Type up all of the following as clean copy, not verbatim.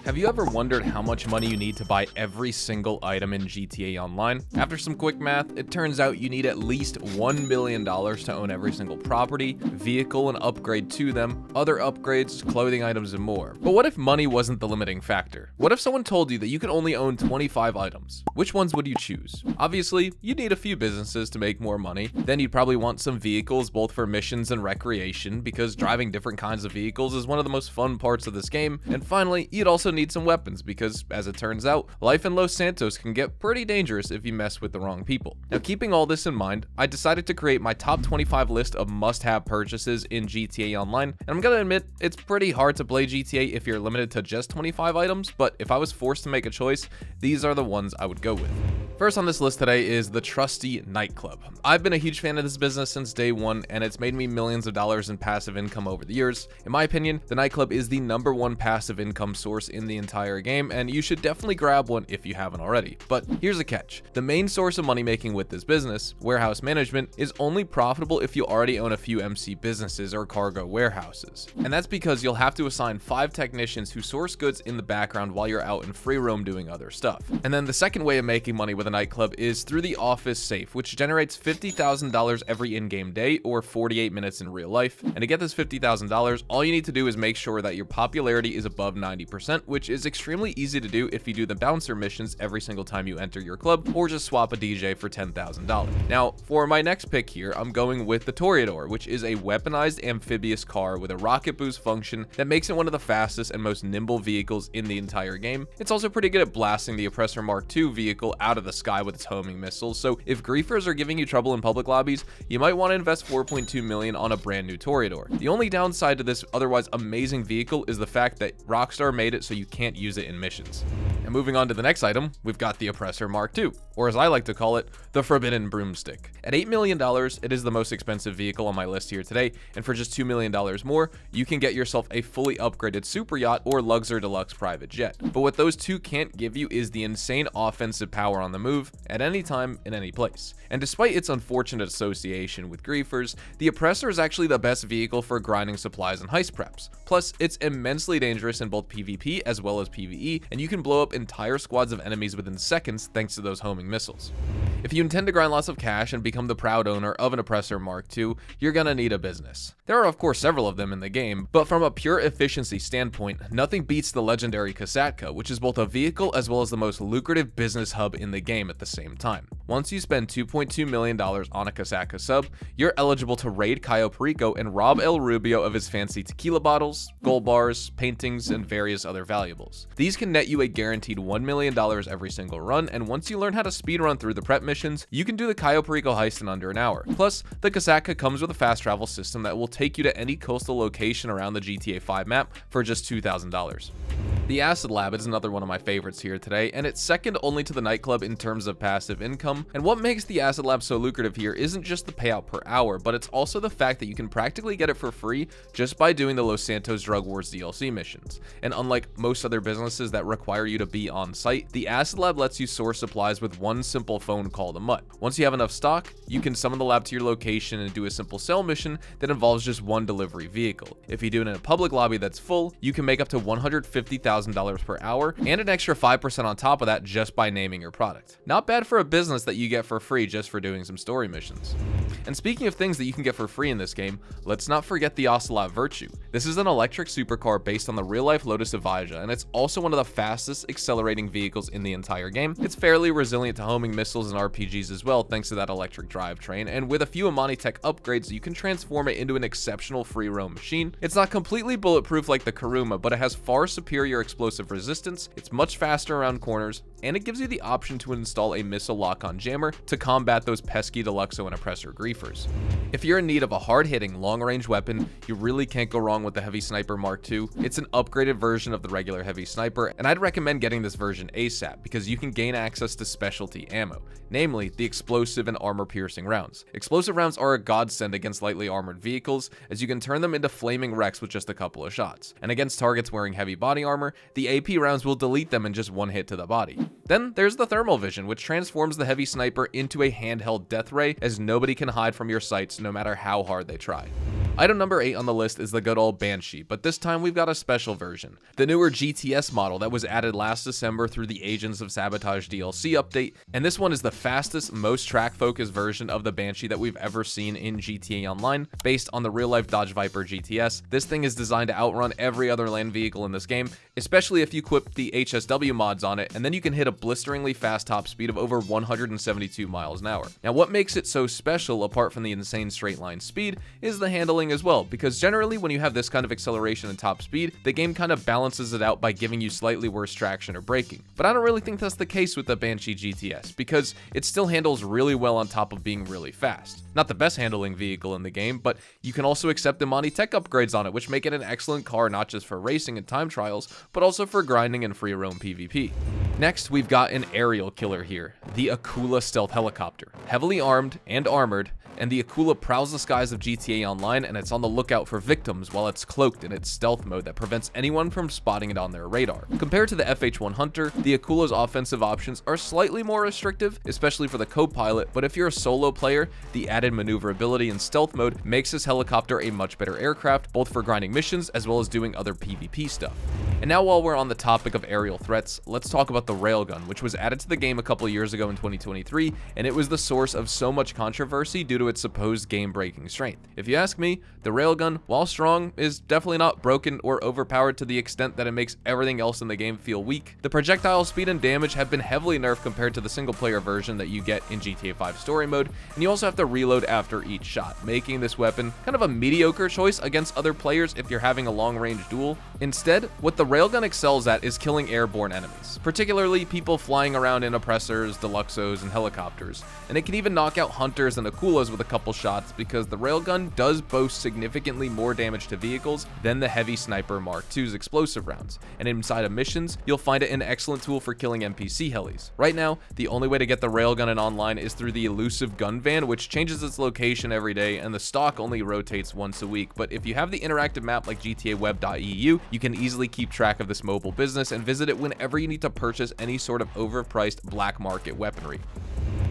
Have you ever wondered how much money you need to buy every single item in GTA Online? After some quick math, it turns out you need at least $1 million to own every single property, vehicle, and upgrade to them, other upgrades, clothing items, and more. But what if money wasn't the limiting factor? What if someone told you that you could only own 25 items? Which ones would you choose? Obviously, you'd need a few businesses to make more money. Then you'd probably want some vehicles both for missions and recreation, because driving different kinds of vehicles is one of the most fun parts of this game. And finally, you'd also need some weapons because, as it turns out, life in Los Santos can get pretty dangerous if you mess with the wrong people. Now, keeping all this in mind, I decided to create my top 25 list of must-have purchases in GTA Online, and I'm gonna admit, it's pretty hard to play GTA if you're limited to just 25 items, but if I was forced to make a choice, these are the ones I would go with. First on this list today is the trusty Nightclub. I've been a huge fan of this business since day one, and it's made me millions of dollars in passive income over the years. In my opinion, the Nightclub is the #1 passive income source in the entire game, and you should definitely grab one if you haven't already. But here's a catch. The main source of money making with this business, warehouse management, is only profitable if you already own a few MC businesses or cargo warehouses. And that's because you'll have to assign 5 technicians who source goods in the background while you're out in free roam doing other stuff. And then the second way of making money with a Nightclub is through the office safe, which generates $50,000 every in-game day or 48 minutes in real life. And to get this $50,000, all you need to do is make sure that your popularity is above 90%, which is extremely easy to do if you do the bouncer missions every single time you enter your club, or just swap a DJ for $10,000. Now, for my next pick here, I'm going with the Toreador, which is a weaponized amphibious car with a rocket boost function that makes it one of the fastest and most nimble vehicles in the entire game. It's also pretty good at blasting the Oppressor MK II vehicle out of the sky with its homing missiles, so if griefers are giving you trouble in public lobbies, you might want to invest $4.2 million on a brand new Toreador. The only downside to this otherwise amazing vehicle is the fact that Rockstar made it so you can't use it in missions. And moving on to the next item, we've got the Oppressor MK II, or as I like to call it, the Forbidden Broomstick. At $8 million, it is the most expensive vehicle on my list here today, and for just $2 million more, you can get yourself a fully upgraded super yacht or Luxor Deluxe private jet. But what those two can't give you is the insane offensive power on the move, at any time, in any place. And despite its unfortunate association with griefers, the Oppressor is actually the best vehicle for grinding supplies and heist preps. Plus, it's immensely dangerous in both PvP as well as PvE, and you can blow up entire squads of enemies within seconds thanks to those homing missiles. If you intend to grind lots of cash and become the proud owner of an Oppressor MK II, you're gonna need a business. There are of course several of them in the game, but from a pure efficiency standpoint, nothing beats the legendary Kosatka, which is both a vehicle as well as the most lucrative business hub in the game at the same time. Once you spend $2.2 million on a Kosatka sub, you're eligible to raid Cayo Perico and rob El Rubio of his fancy tequila bottles, gold bars, paintings, and various other valuables. These can net you a guaranteed $1 million every single run, and once you learn how to speedrun through the prep missions, you can do the Cayo Perico heist in under an hour. Plus, the Kosatka comes with a fast travel system that will take you to any coastal location around the GTA 5 map for just $2,000. The Acid Lab is another one of my favorites here today, and it's second only to the Nightclub in terms of passive income. And what makes the Acid Lab so lucrative here isn't just the payout per hour, but it's also the fact that you can practically get it for free just by doing the Los Santos Drug Wars DLC missions. And unlike most other businesses that require you to be on site, the Acid Lab lets you source supplies with one simple phone call to Mutt. Once you have enough stock, you can summon the lab to your location and do a simple sell mission that involves just one delivery vehicle. If you do it in a public lobby that's full, you can make up to $150,000 per hour and an extra 5% on top of that just by naming your product. Not bad for a business that you get for free just for doing some story missions. And speaking of things that you can get for free in this game, let's not forget the Ocelot Virtue. This is an electric supercar based on the real-life Lotus Avenger, and it's also one of the fastest accelerating vehicles in the entire game. It's fairly resilient to homing missiles and RPGs as well thanks to that electric drivetrain, and with a few Amani Tech upgrades, you can transform it into an exceptional free roam machine. It's not completely bulletproof like the Kuruma, but it has far superior explosive resistance, it's much faster around corners, and it gives you the option to install a missile lock-on jammer to combat those pesky Deluxo and Oppressor griefers. If you're in need of a hard-hitting, long-range weapon, you really can't go wrong with the Heavy Sniper Mark II. It's an upgraded version of the regular Heavy Sniper, and I'd recommend getting this version ASAP because you can gain access to specialty ammo, namely the explosive and armor-piercing rounds. Explosive rounds are a godsend against lightly armored vehicles, as you can turn them into flaming wrecks with just a couple of shots. And against targets wearing heavy body armor, the AP rounds will delete them in just one hit to the body. Then there's the thermal vision, which transforms the Heavy Sniper into a handheld death ray, as nobody can hide from your sights no matter how hard they try. Item number 8 on the list is the good old Banshee, but this time we've got a special version. The newer GTS model that was added last December through the Agents of Sabotage DLC update, and this one is the fastest, most track-focused version of the Banshee that we've ever seen in GTA Online, based on the real-life Dodge Viper GTS. This thing is designed to outrun every other land vehicle in this game, especially if you equip the HSW mods on it, and then you can hit a blisteringly fast top speed of over 172 miles an hour. Now, what makes it so special, apart from the insane straight line speed, is the handling as well, because generally when you have this kind of acceleration and top speed, the game kind of balances it out by giving you slightly worse traction or braking. But I don't really think that's the case with the Banshee GTS, because it still handles really well on top of being really fast. Not the best handling vehicle in the game, but you can also accept the Monty Tech upgrades on it, which make it an excellent car not just for racing and time trials, but also for grinding and free roam PvP. Next, we've got an aerial killer here, the Akula stealth helicopter. Heavily armed and armored, and the Akula prowls the skies of GTA Online, and it's on the lookout for victims while it's cloaked in its stealth mode that prevents anyone from spotting it on their radar. Compared to the FH1 Hunter, the Akula's offensive options are slightly more restrictive, especially for the co-pilot, but if you're a solo player, the added maneuverability in stealth mode makes this helicopter a much better aircraft, both for grinding missions as well as doing other PvP stuff. And now, while we're on the topic of aerial threats, let's talk about the Railgun, which was added to the game a couple years ago in 2023, and it was the source of so much controversy due to its supposed game-breaking strength. If you ask me, the Railgun, while strong, is definitely not broken or overpowered to the extent that it makes everything else in the game feel weak. The projectile speed and damage have been heavily nerfed compared to the single-player version that you get in GTA 5 story mode, and you also have to reload after each shot, making this weapon kind of a mediocre choice against other players if you're having a long-range duel. Instead, what the Railgun excels at is killing airborne enemies, particularly people flying around in Oppressors, Deluxos, and helicopters, and it can even knock out Hunters and Akulas with a couple shots because the Railgun does boast significantly more damage to vehicles than the heavy Sniper Mark II's explosive rounds, and inside of missions, you'll find it an excellent tool for killing NPC helis. Right now, the only way to get the Railgun in online is through the elusive gun van, which changes its location every day, and the stock only rotates once a week, but if you have the interactive map like GTAweb.eu, you can easily keep track of this mobile business and visit it whenever you need to purchase any sort of overpriced black market weaponry.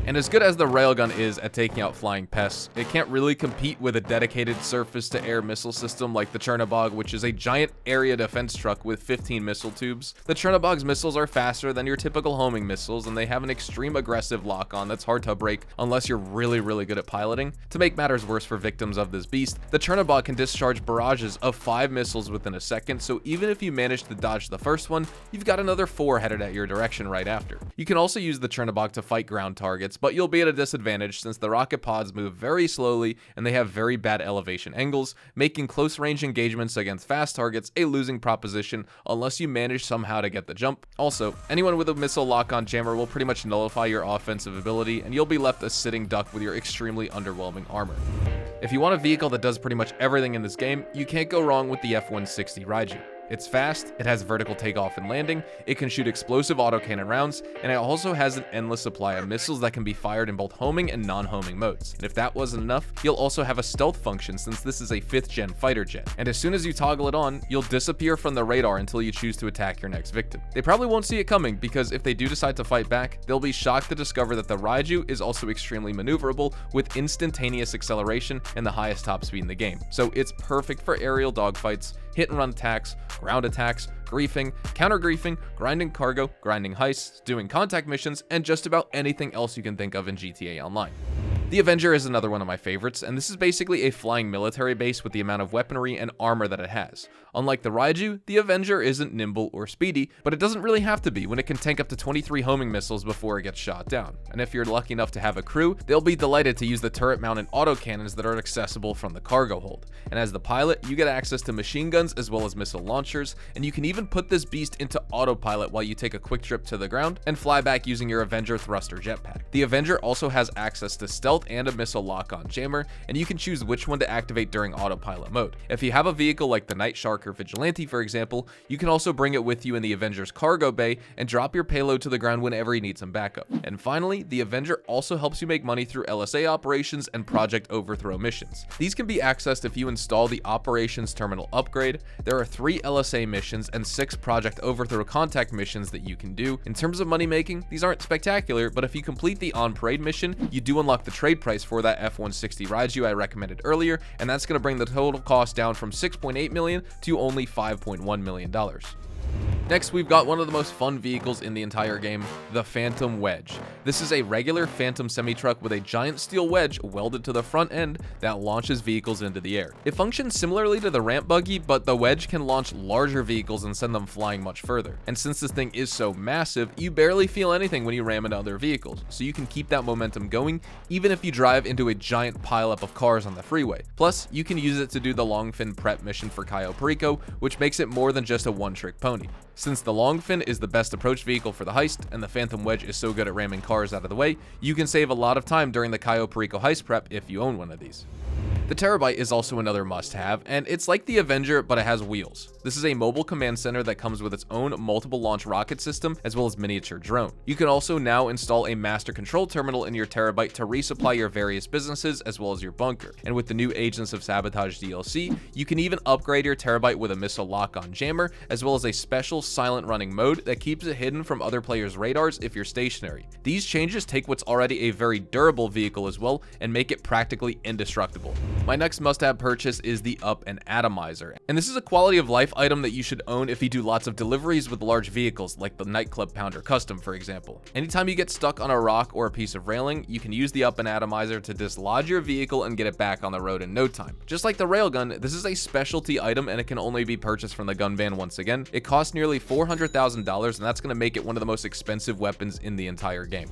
And as good as the Railgun is at taking out flying pests, it can't really compete with a dedicated surface-to-air missile system like the Chernobog, which is a giant area defense truck with 15 missile tubes. The Chernobog's missiles are faster than your typical homing missiles, and they have an extreme aggressive lock-on that's hard to break unless you're really good at piloting. To make matters worse for victims of this beast, the Chernobog can discharge barrages of 5 missiles within a second, so even if you manage to dodge the first one, you've got another 4 headed at your direction right after. You can also use the Chernobog to fight ground targets, but you'll be at a disadvantage since the rocket pods move very slowly and they have very bad elevation angles, making close range engagements against fast targets a losing proposition unless you manage somehow to get the jump. Also, anyone with a missile lock-on jammer will pretty much nullify your offensive ability, and you'll be left a sitting duck with your extremely underwhelming armor. If you want a vehicle that does pretty much everything in this game, you can't go wrong with the F-160 Raiju. It's fast, it has vertical takeoff and landing, it can shoot explosive autocannon rounds, and it also has an endless supply of missiles that can be fired in both homing and non-homing modes. And if that wasn't enough, you'll also have a stealth function since this is a 5th gen fighter jet. And as soon as you toggle it on, you'll disappear from the radar until you choose to attack your next victim. They probably won't see it coming because if they do decide to fight back, they'll be shocked to discover that the Raiju is also extremely maneuverable with instantaneous acceleration and the highest top speed in the game. So it's perfect for aerial dogfights, hit and run attacks, ground attacks, griefing, counter-griefing, grinding cargo, grinding heists, doing contact missions, and just about anything else you can think of in GTA Online. The Avenger is another one of my favorites, and this is basically a flying military base with the amount of weaponry and armor that it has. Unlike the Raiju, the Avenger isn't nimble or speedy, but it doesn't really have to be when it can tank up to 23 homing missiles before it gets shot down. And if you're lucky enough to have a crew, they'll be delighted to use the turret-mounted autocannons that are accessible from the cargo hold. And as the pilot, you get access to machine guns as well as missile launchers, and you can even put this beast into autopilot while you take a quick trip to the ground and fly back using your Avenger thruster jetpack. The Avenger also has access to stealth and a missile lock-on jammer, and you can choose which one to activate during autopilot mode. If you have a vehicle like the Night Shark or Vigilante, for example, you can also bring it with you in the Avenger's cargo bay and drop your payload to the ground whenever you need some backup. And finally, the Avenger also helps you make money through LSA operations and Project Overthrow missions. These can be accessed if you install the Operations Terminal upgrade. There are 3 LSA missions and 6 Project Overthrow contact missions that you can do. In terms of money making, these aren't spectacular, but if you complete the On Parade mission, you do unlock the trade price for that F-160 Raiju I recommended earlier, and that's going to bring the total cost down from $6.8 million to only $5.1 million. Next, we've got one of the most fun vehicles in the entire game, the Phantom Wedge. This is a regular Phantom semi-truck with a giant steel wedge welded to the front end that launches vehicles into the air. It functions similarly to the ramp buggy, but the wedge can launch larger vehicles and send them flying much further. And since this thing is so massive, you barely feel anything when you ram into other vehicles, so you can keep that momentum going even if you drive into a giant pileup of cars on the freeway. Plus, you can use it to do the long fin prep mission for Cayo Perico, which makes it more than just a one-trick pony. Since the long fin is the best approach vehicle for the heist, and the Phantom Wedge is so good at ramming cars out of the way, you can save a lot of time during the Cayo Perico heist prep if you own one of these. The Terrorbyte is also another must-have, and it's like the Avenger, but it has wheels. This is a mobile command center that comes with its own multiple launch rocket system, as well as miniature drone. You can also now install a master control terminal in your Terrorbyte to resupply your various businesses, as well as your bunker. And with the new Agents of Sabotage DLC, you can even upgrade your Terrorbyte with a missile lock-on jammer, as well as a special silent running mode that keeps it hidden from other players' radars if you're stationary. These changes take what's already a very durable vehicle as well, and make it practically indestructible. My next must-have purchase is the Up-n-atomizer, and this is a quality of life item that you should own if you do lots of deliveries with large vehicles, like the Nightclub Pounder Custom, for example. Anytime you get stuck on a rock or a piece of railing, you can use the Up-n-atomizer to dislodge your vehicle and get it back on the road in no time. Just like the Railgun, this is a specialty item and it can only be purchased from the gun van once again. It costs nearly $400,000, and that's going to make it one of the most expensive weapons in the entire game.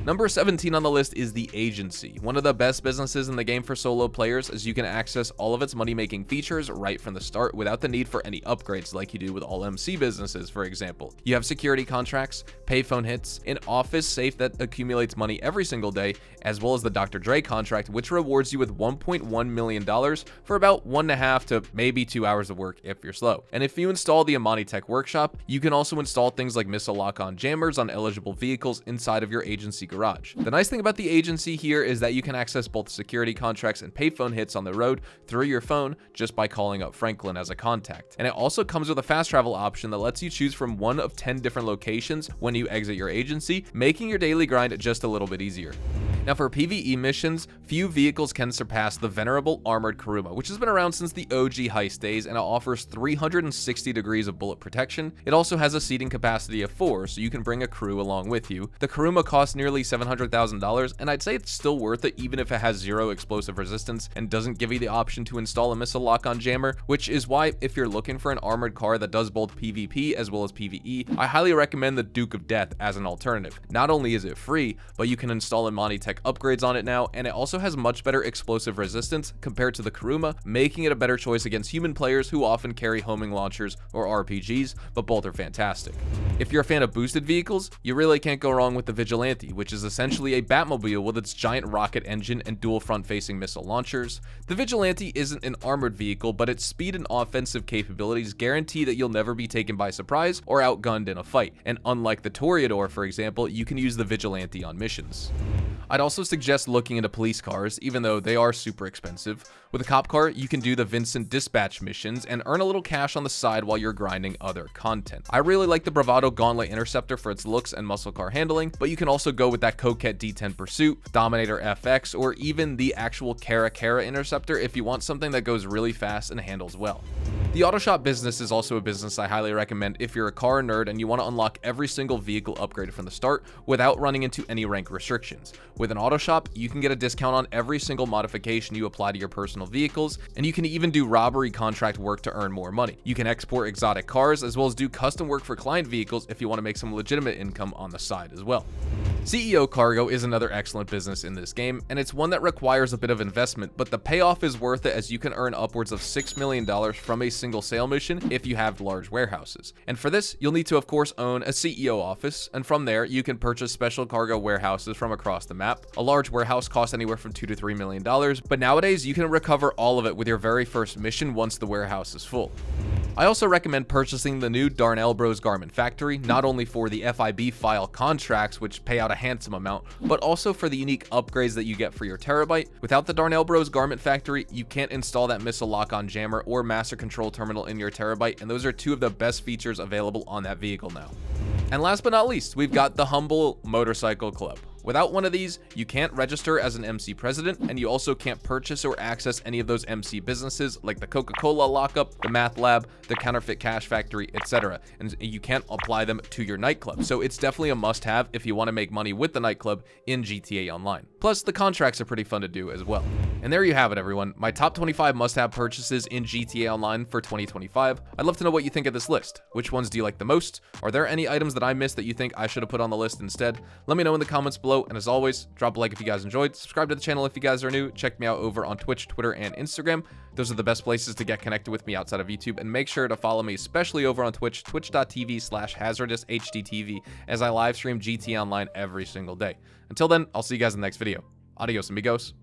Number 17 on the list is the Agency, one of the best businesses in the game for solo players, as you can access all of its money-making features right from the start without the need for any upgrades like you do with all MC businesses, for example. You have security contracts, payphone hits, an office safe that accumulates money every single day, as well as the Dr. Dre contract, which rewards you with $1.1 million for about 1.5 to maybe 2 hours of work if you're slow. And if you install the Amani Tech Workshop, you can also install things like missile lock-on jammers on eligible vehicles inside of your Agency garage. The nice thing about the Agency here is that you can access both security contracts and payphone hits on the road through your phone just by calling up Franklin as a contact. And it also comes with a fast travel option that lets you choose from one of 10 different locations when you exit your Agency, making your daily grind just a little bit easier. Now for PvE missions, few vehicles can surpass the venerable armored Kuruma, which has been around since the OG heist days, and it offers 360 degrees of bullet protection. It also has a seating capacity of 4, so you can bring a crew along with you. The Kuruma costs nearly $700,000, and I'd say it's still worth it even if it has 0 explosive resistance and doesn't give you the option to install a missile lock-on jammer, which is why if you're looking for an armored car that does both PvP as well as PvE, I highly recommend the Duke of Death as an alternative. Not only is it free, but you can install Amani Tech upgrades on it now, and it also has much better explosive resistance compared to the Kuruma, making it a better choice against human players who often carry homing launchers or RPGs, but both are fantastic. If you're a fan of boosted vehicles, you really can't go wrong with the Vigilante, which is essentially a Batmobile with its giant rocket engine and dual front-facing missile launchers. The Vigilante isn't an armored vehicle, but its speed and offensive capabilities guarantee that you'll never be taken by surprise or outgunned in a fight, and unlike the Toreador, for example, you can use the Vigilante on missions. I'd also suggest looking into police cars, even though they are super expensive. With a cop car, you can do the Vincent Dispatch missions and earn a little cash on the side while you're grinding other content. I really like the Bravado Gauntlet Interceptor for its looks and muscle car handling, but you can also go with that Coquette D10 Pursuit, Dominator FX, or even the actual Cara Interceptor if you want something that goes really fast and handles well. The auto shop business is also a business I highly recommend if you're a car nerd and you want to unlock every single vehicle upgrade from the start without running into any rank restrictions. With an auto shop, you can get a discount on every single modification you apply to your personal vehicles, and you can even do robbery contract work to earn more money. You can export exotic cars as well as do custom work for client vehicles if you want to make some legitimate income on the side as well. CEO Cargo is another excellent business in this game, and it's one that requires a bit of investment, but the payoff is worth it as you can earn upwards of $6 million from a single sale mission if you have large warehouses. And for this, you'll need to of course own a CEO office, and from there you can purchase special cargo warehouses from across the map. A large warehouse costs anywhere from $2 to $3 million, but nowadays you can recover all of it with your very first mission once the warehouse is full. I also recommend purchasing the new Darnell Bros Garment Factory, not only for the FIB file contracts, which pay out a handsome amount, but also for the unique upgrades that you get for your Terrorbyte. Without the Darnell Bros Garment Factory, you can't install that missile lock-on jammer or master control terminal in your Terrorbyte, and those are two of the best features available on that vehicle now. And last but not least, we've got the Humble Motorcycle Club. Without one of these, you can't register as an MC president, and you also can't purchase or access any of those MC businesses like the Coca-Cola lockup, the math lab, the counterfeit cash factory, etc. And you can't apply them to your nightclub. So it's definitely a must-have if you want to make money with the nightclub in GTA Online. Plus, the contracts are pretty fun to do as well. And there you have it, everyone. My top 25 must-have purchases in GTA Online for 2025. I'd love to know what you think of this list. Which ones do you like the most? Are there any items that I missed that you think I should have put on the list instead? Let me know in the comments below, and as always, drop a like if you guys enjoyed, subscribe to the channel if you guys are new, check me out over on Twitch, Twitter, and Instagram. Those are the best places to get connected with me outside of YouTube, and make sure to follow me, especially over on Twitch, twitch.tv/hazardoushtv, as I live stream GTA Online every single day. Until then, I'll see you guys in the next video. Adios, amigos.